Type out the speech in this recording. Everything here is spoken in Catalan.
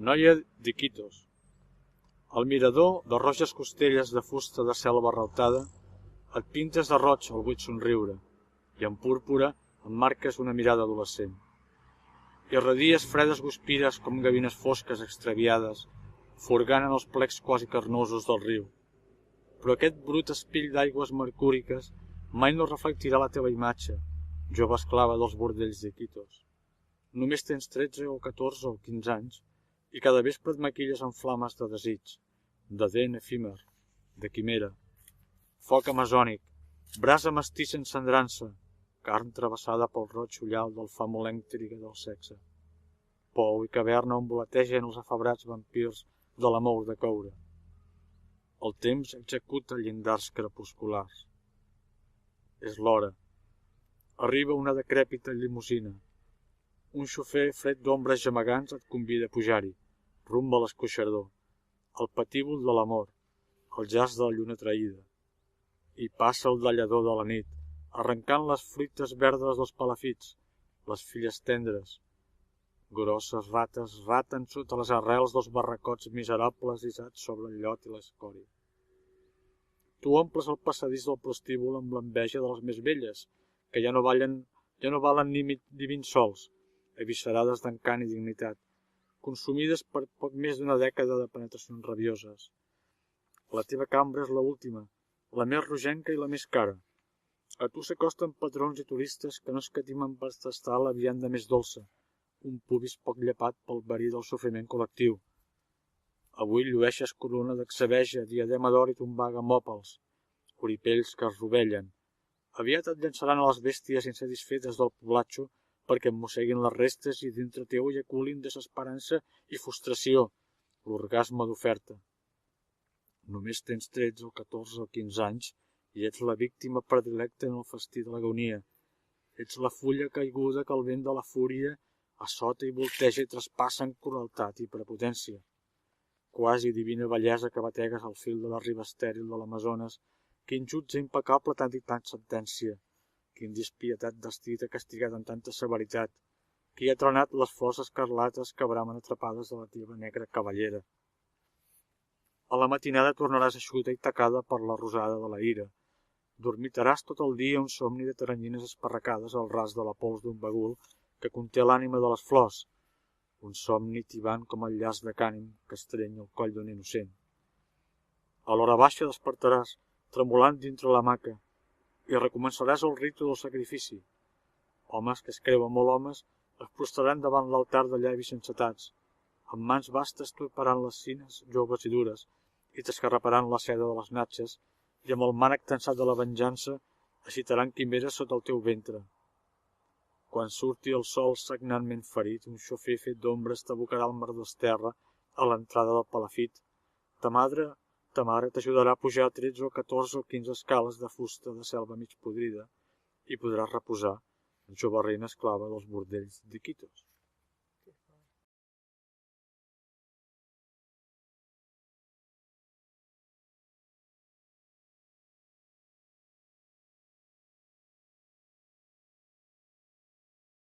Noia d'Iquitos. Al mirador de roges costelles de fusta de selva rautada, et pintes de roig al buit somriure, i en púrpura emmarques una mirada adolescent. Irradies fredes guspires com gavines fosques extraviades, furgant en els plecs quasi carnosos del riu. Però aquest brut espill d'aigües mercúriques mai no reflectirà la teva imatge, jove esclava dels bordells d'Iquitos. Només tens 13 o 14 o 15 anys i cada vespre et maquilles en flames de desig, de dent efímer, de quimera. Foc amazònic, brasa mestissa encendrant-se, carn travessada pel roig ullal del famolenc triga del sexe. Pou i caverna on voletegen els afebrats vampirs de l'amor de coure. El temps executa llindars crepusculars. És l'hora. Arriba una decrèpita limusina. Un xofer fred d'ombres gemegants et convida a pujar-hi, rumb a l'escoixador, el patíbul de l'amor, el jaç de la lluna traïda. I passa el dallador de la nit, arrencant les fruites verdes dels palafits, les filles tendres. Grosses rates raten sota les arrels dels barracots miserables isats sobre el llot i l'escòria. Tu omples el passadís del prostíbul amb l'enveja de les més velles, que ja no valen ni 20 sols, eviscerades d'encant i dignitat, consumides per poc més d'una dècada de penetracions rabioses. La teva cambra és l'última, la més rogenca i la més cara. A tu s'acosten patrons i turistes que no escatimen per tastar la vianda més dolça, un pubis poc llepat pel verí del sofriment col·lectiu. Avui llueixes corona d'excebeja, diadema d'or i tombaga amb òpals, oripells que es rovellen. Aviat et llançaran a les bèsties insatisfetes del poblatxo perquè em mosseguin les restes i dintre teu ejaculin desesperança i frustració, l'orgasme d'oferta. Només tens 13 o 14 o 15 anys i ets la víctima predilecta en el festí de l'agonia. Ets la fulla caiguda que el vent de la fúria assota i volteja i traspassa en crueltat i prepotència. Quasi divina bellesa que bategues al fil de la riba estèril de l'Amazones, quin jutge impecable t'ha dictat sentència. Quin despietat destí t'ha castigat amb tanta severitat, qui ha trenat les flors escarlates que bramen atrapades de la teva negra cavallera. A la matinada tornaràs eixuta i tacada per la rosada de la ira. Dormitaràs tot el dia un somni de teranyines esparracades al ras de la pols d'un bagul que conté l'ànima de les flors, un somni tibant com el llaç de cànim que estreny el coll d'un innocent. A l'hora baixa despertaràs, tremolant dintre l'hamaca, i recomençaràs el ritu del sacrifici. Homes que es creuen molt homes es prostraran davant l'altar de llavis encetats, amb mans vastes torparan les cines joves i dures i t'escarraparan la seda de les natxes i amb el mànec tensat de la venjança agitaran quimeres sota el teu ventre. Quan surti el sol sagnantment ferit, un xofer fet d'ombres t'abocarà al merdós terra a l'entrada del palafit. Ta mare t'ajudarà a pujar 13 o 14 o 15 escales de fusta de selva mig podrida i podràs reposar, jove reina esclava dels bordells d'Iquitos.